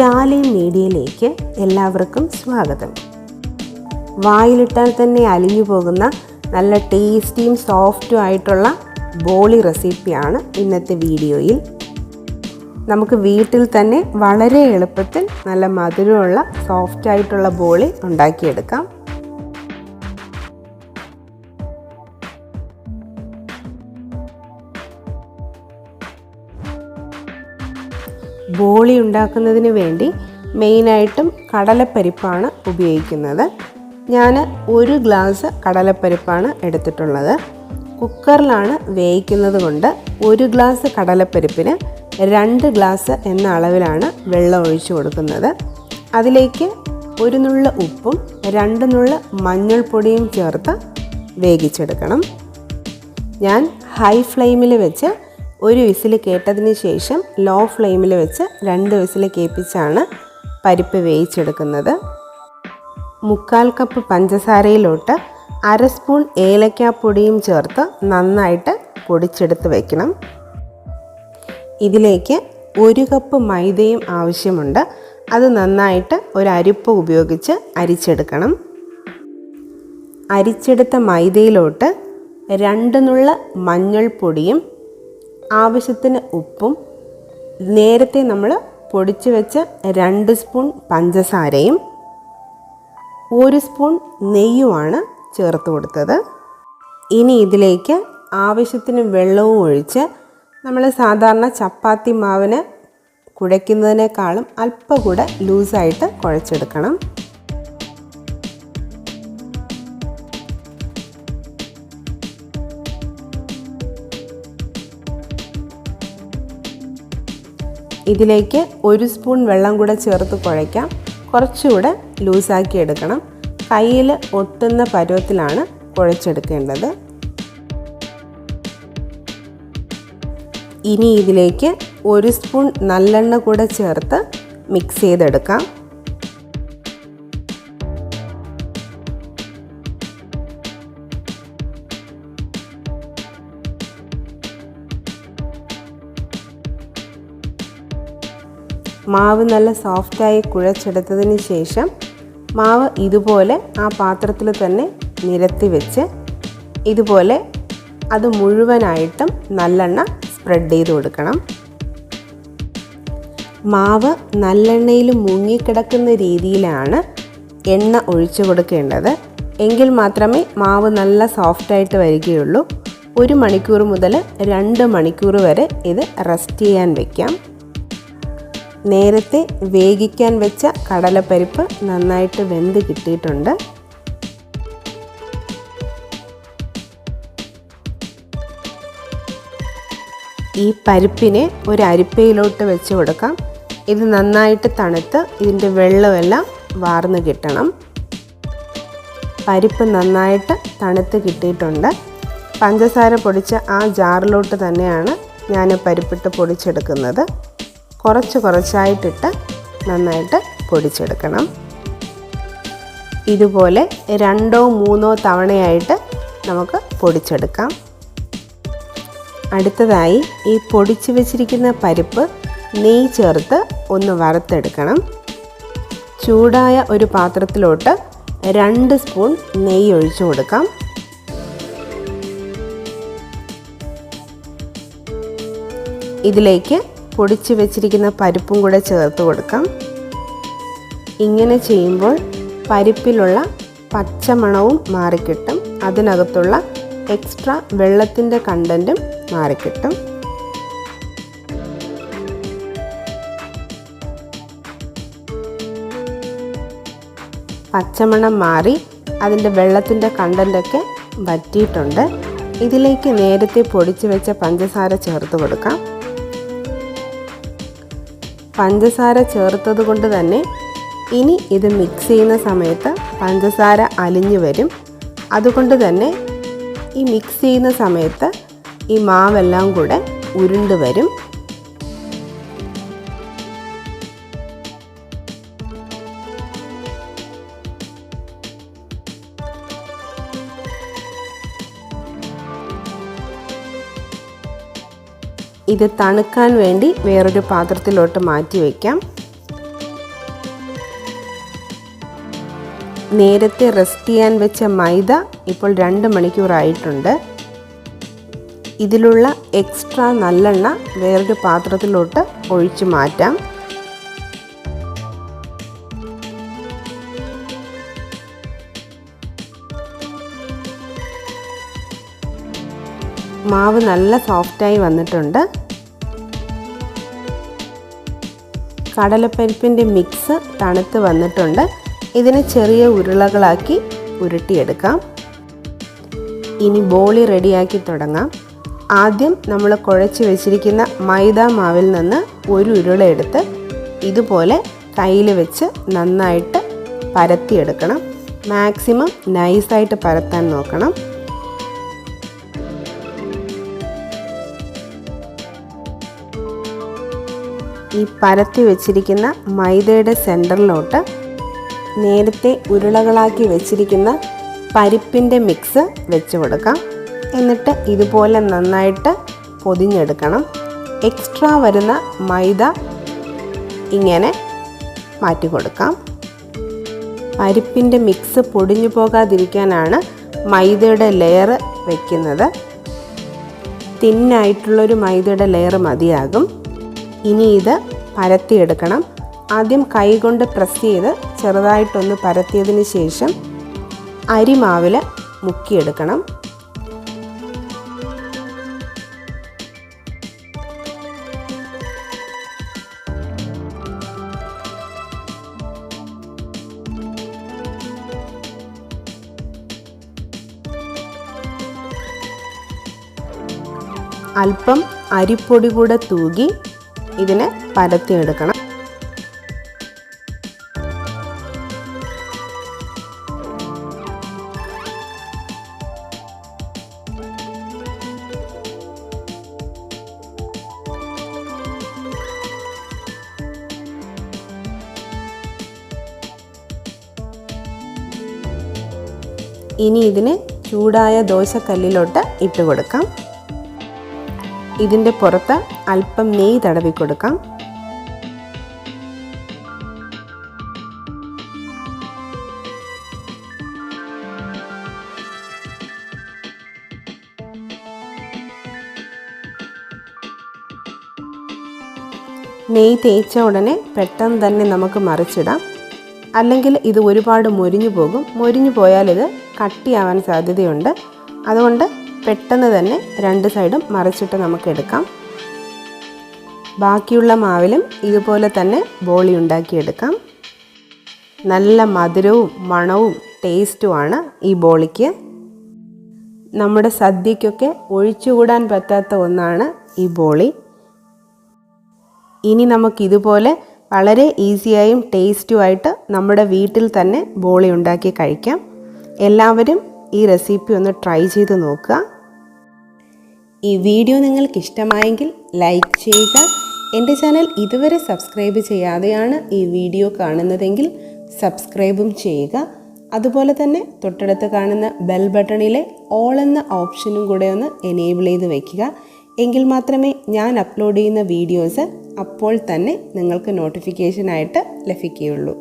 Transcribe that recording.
Salem മീഡിയയിലേക്ക് എല്ലാവർക്കും സ്വാഗതം. വായിലിട്ടാൽ തന്നെ അലിഞ്ഞു പോകുന്ന നല്ല ടേസ്റ്റിയും സോഫ്റ്റും ആയിട്ടുള്ള ബോളി റെസിപ്പിയാണ് ഇന്നത്തെ വീഡിയോയിൽ. നമുക്ക് വീട്ടിൽ തന്നെ വളരെ എളുപ്പത്തിൽ നല്ല മധുരമുള്ള സോഫ്റ്റായിട്ടുള്ള ബോളി ഉണ്ടാക്കിയെടുക്കാം. ബോളി ഉണ്ടാക്കുന്നതിന് വേണ്ടി മെയിനായിട്ടും കടലപ്പരിപ്പാണ് ഉപയോഗിക്കുന്നത്. ഞാൻ 1 ഗ്ലാസ് കടലപ്പരിപ്പാണ് എടുത്തിട്ടുള്ളത്. കുക്കറിലാണ് വേവിക്കുന്നത് കൊണ്ട് 1 ഗ്ലാസ് കടലപ്പരിപ്പിന് 2 ഗ്ലാസ് എന്ന അളവിലാണ് വെള്ളം ഒഴിച്ചു കൊടുക്കുന്നത്. അതിലേക്ക് 1 നുള്ള ഉപ്പും 2 നുള്ള മഞ്ഞൾപ്പൊടിയും ചേർത്ത് വേവിച്ചെടുക്കണം. ഞാൻ ഹൈ ഫ്ലെയിമിൽ വെച്ച് 1 വിസിൽ കേട്ടതിന് ശേഷം ലോ ഫ്ലെയിമിൽ വെച്ച് 2 വിസിൽ കേൾപ്പിച്ചാണ് പരിപ്പ് വേവിച്ചെടുക്കുന്നത്. 1/4 കപ്പ് പഞ്ചസാരയിലോട്ട് 1/2 സ്പൂൺ ഏലക്കാപ്പൊടിയും ചേർത്ത് നന്നായിട്ട് പൊടിച്ചെടുത്ത് വയ്ക്കണം. ഇതിലേക്ക് 1 കപ്പ് മൈദയും ആവശ്യമുണ്ട്. അത് നന്നായിട്ട് ഒരു അരിപ്പ ഉപയോഗിച്ച് അരിച്ചെടുക്കണം. അരിച്ചെടുത്ത മൈദയിലോട്ട് 2 നുള്ള മഞ്ഞൾപ്പൊടിയും ആവശ്യത്തിന് ഉപ്പും നേരത്തെ നമ്മൾ പൊടിച്ചു വെച്ച 2 സ്പൂൺ പഞ്ചസാരയും 1 സ്പൂൺ നെയ്യുമാണ് ചേർത്ത് കൊടുത്തത്. ഇനി ഇതിലേക്ക് ആവശ്യത്തിന് വെള്ളവും ഒഴിച്ച് നമ്മൾ സാധാരണ ചപ്പാത്തി മാവിന് കുഴയ്ക്കുന്നതിനേക്കാളും അല്പം കൂടെ ലൂസായിട്ട് കുഴച്ചെടുക്കണം. ഇതിലേക്ക് 1 സ്പൂൺ വെള്ളം കൂടെ ചേർത്ത് കുഴയ്ക്കാം. കുറച്ചുകൂടെ ലൂസാക്കി എടുക്കണം. കയ്യിൽ ഒട്ടുന്ന പരുവത്തിലാണ് കുഴച്ചെടുക്കേണ്ടത്. ഇനി ഇതിലേക്ക് 1 സ്പൂൺ നല്ലെണ്ണ കൂടെ ചേർത്ത് മിക്സ് ചെയ്തെടുക്കാം. മാവ് നല്ല സോഫ്റ്റായി കുഴച്ചെടുത്തതിന് ശേഷം മാവ് ഇതുപോലെ ആ പാത്രത്തിൽ തന്നെ നിരത്തി വെച്ച് ഇതുപോലെ അത് മുഴുവനായിട്ടും നല്ലെണ്ണ സ്പ്രെഡ് ചെയ്ത് കൊടുക്കണം. മാവ് നല്ലെണ്ണയിൽ മുങ്ങിക്കിടക്കുന്ന രീതിയിലാണ് എണ്ണ ഒഴിച്ചു കൊടുക്കേണ്ടത്. എങ്കിൽ മാത്രമേ മാവ് നല്ല സോഫ്റ്റായിട്ട് വരികയുള്ളൂ. 1 മണിക്കൂർ മുതൽ 2 മണിക്കൂർ വരെ ഇത് റെസ്റ്റ് ചെയ്യാൻ വയ്ക്കാം. നേരത്തെ വേവിക്കാൻ വെച്ച കടലപ്പരിപ്പ് നന്നായിട്ട് വെന്ത് കിട്ടിയിട്ടുണ്ട്. ഈ പരിപ്പിനെ ഒരു അരിപ്പയിലോട്ട് വെച്ച് കൊടുക്കാം. ഇത് നന്നായിട്ട് തണുത്ത് ഇതിൻ്റെ വെള്ളമെല്ലാം വാർന്ന് കിട്ടണം. പരിപ്പ് നന്നായിട്ട് തണുത്ത് കിട്ടിയിട്ടുണ്ട്. പഞ്ചസാര പൊടിച്ച ആ ജാറിലോട്ട് തന്നെയാണ് ഞാൻ പരിപ്പിട്ട് പൊടിച്ചെടുക്കുന്നത്. കുറച്ചായിട്ടിട്ട് നന്നായിട്ട് പൊടിച്ചെടുക്കണം. ഇതുപോലെ 2 or 3 തവണയായിട്ട് നമുക്ക് പൊടിച്ചെടുക്കാം. അടുത്തതായി ഈ പൊടിച്ചു വെച്ചിരിക്കുന്ന പരിപ്പ് നെയ്യ് ചേർത്ത് ഒന്ന് വറുത്തെടുക്കണം. ചൂടായ ഒരു പാത്രത്തിലോട്ട് 2 സ്പൂൺ നെയ്യ് ഒഴിച്ചു കൊടുക്കാം. ഇതിലേക്ക് പൊടിച്ചു വെച്ചിരിക്കുന്ന പരിപ്പും കൂടെ ചേർത്ത് കൊടുക്കാം. ഇങ്ങനെ ചെയ്യുമ്പോൾ പരിപ്പിലുള്ള പച്ചമണവും മാറിക്കിട്ടും. അതിനകത്തുള്ള എക്സ്ട്രാ വെള്ളത്തിൻ്റെ കണ്ടൻറ്റും മാറിക്കിട്ടും. പച്ചമണം മാറി അതിൻ്റെ വെള്ളത്തിൻ്റെ കണ്ടൻറ്റൊക്കെ വറ്റിയിട്ടുണ്ട്. ഇതിലേക്ക് നേരത്തെ പൊടിച്ചു വെച്ച പഞ്ചസാര ചേർത്ത് കൊടുക്കാം. പഞ്ചസാര ചേർത്തത് കൊണ്ട് തന്നെ ഇനി ഇത് മിക്സ് ചെയ്യുന്ന സമയത്ത് പഞ്ചസാര അലിഞ്ഞു വരും. അതുകൊണ്ട് തന്നെ ഈ മിക്സ് ചെയ്യുന്ന സമയത്ത് ഈ മാവെല്ലാം കൂടെ ഉരുണ്ട് വരും. ഇത് തണുക്കാൻ വേണ്ടി വേറൊരു പാത്രത്തിലോട്ട് മാറ്റി വയ്ക്കാം. നേരത്തെ റെസ്റ്റ് ചെയ്യാൻ വെച്ച മൈദ ഇപ്പോൾ 2 മണിക്കൂറായിട്ടുണ്ട്. ഇതിലുള്ള എക്സ്ട്രാ നല്ലെണ്ണ വേറൊരു പാത്രത്തിലോട്ട് ഒഴിച്ചു മാറ്റാം. മാവ് നല്ല സോഫ്റ്റായി വന്നിട്ടുണ്ട്. കടലപ്പരിപ്പിൻ്റെ മിക്സ് തണുത്ത് വന്നിട്ടുണ്ട്. ഇതിനെ ചെറിയ ഉരുളകളാക്കി ഉരുട്ടിയെടുക്കാം. ഇനി ബോളി റെഡിയാക്കി തുടങ്ങാം. ആദ്യം നമ്മൾ കുഴച്ച് വെച്ചിരിക്കുന്ന മൈദ മാവിൽ നിന്ന് ഒരു ഉരുള എടുത്ത് ഇതുപോലെ കയ്യിൽ വെച്ച് നന്നായിട്ട് പരത്തിയെടുക്കണം. മാക്സിമം നൈസായിട്ട് പരത്താൻ നോക്കണം. ഈ പരത്തി വെച്ചിരിക്കുന്ന മൈദയുടെ സെൻറ്ററിലോട്ട് നേരത്തെ ഉരുളകളാക്കി വെച്ചിരിക്കുന്ന പരിപ്പിൻ്റെ മിക്സ് വെച്ച് കൊടുക്കാം. എന്നിട്ട് ഇതുപോലെ നന്നായിട്ട് പൊതിഞ്ഞെടുക്കണം. എക്സ്ട്രാ വരുന്ന മൈദ ഇങ്ങനെ മാറ്റി കൊടുക്കാം. പരിപ്പിൻ്റെ മിക്സ് പൊടിഞ്ഞു പോകാതിരിക്കാനാണ് മൈദയുടെ ലെയർ വയ്ക്കുന്നത്. തിന്നായിട്ടുള്ളൊരു മൈദയുടെ ലെയർ മതിയാകും. ഇനി ഇത് പരത്തിയെടുക്കണം. ആദ്യം കൈകൊണ്ട് പ്രസ് ചെയ്ത് ചെറുതായിട്ടൊന്ന് പരത്തിയതിന് ശേഷം അരിമാവിൽ മുക്കിയെടുക്കണം. അല്പം അരിപ്പൊടി കൂടെ തൂകി ഇതിനെ പരത്തിയെടുക്കണം. ഇനി ഇതിനെ ചൂടായ ദോശക്കല്ലിലോട്ട് ഇട്ട് കൊടുക്കാം. ഇതിൻ്റെ പുറത്ത് അല്പം നെയ്യ് തടവി കൊടുക്കാം. നെയ്യ് തേച്ച ഉടനെ പെട്ടെന്ന് തന്നെ നമുക്ക് മറിച്ചിടാം. അല്ലെങ്കിൽ ഇത് ഒരുപാട് മൊരിഞ്ഞു പോകും. മൊരിഞ്ഞു പോയാൽ ഇത് കട്ടിയാവാൻ സാധ്യതയുണ്ട്. അതുകൊണ്ട് പെട്ടെന്ന് തന്നെ 2 സൈഡും മറിച്ചിട്ട് നമുക്ക് എടുക്കാം. ബാക്കിയുള്ള മാവിലും ഇതുപോലെ തന്നെ ബോളി ഉണ്ടാക്കിയെടുക്കാം. നല്ല മധുരവും മണവും ടേസ്റ്റുമാണ് ഈ ബോളിക്ക്. നമ്മുടെ സദ്യക്കൊക്കെ ഒഴിച്ചുകൂടാൻ പറ്റാത്ത ഒന്നാണ് ഈ ബോളി. ഇനി നമുക്കിതുപോലെ വളരെ ഈസിയായും ടേസ്റ്റുമായിട്ട് നമ്മുടെ വീട്ടിൽ തന്നെ ബോളി ഉണ്ടാക്കി കഴിക്കാം. എല്ലാവരും ഈ റെസിപ്പി ഒന്ന് ട്രൈ ചെയ്ത് നോക്കുക. ഈ വീഡിയോ നിങ്ങൾക്ക് ഇഷ്ടമായെങ്കിൽ ലൈക്ക് ചെയ്യുക. എൻ്റെ ചാനൽ ഇതുവരെ സബ്സ്ക്രൈബ് ചെയ്യാതെയാണ് ഈ വീഡിയോ കാണുന്നതെങ്കിൽ സബ്സ്ക്രൈബും ചെയ്യുക. അതുപോലെ തന്നെ തൊട്ടടുത്ത് കാണുന്ന ബെൽ ബട്ടണിലെ ഓൾ എന്ന ഓപ്ഷനും കൂടെ ഒന്ന് എനേബിൾ ചെയ്ത് വയ്ക്കുക. എങ്കിൽ മാത്രമേ ഞാൻ അപ്ലോഡ് ചെയ്യുന്ന വീഡിയോസ് അപ്പോൾ തന്നെ നിങ്ങൾക്ക് നോട്ടിഫിക്കേഷനായിട്ട് ലഭിക്കുകയുള്ളൂ.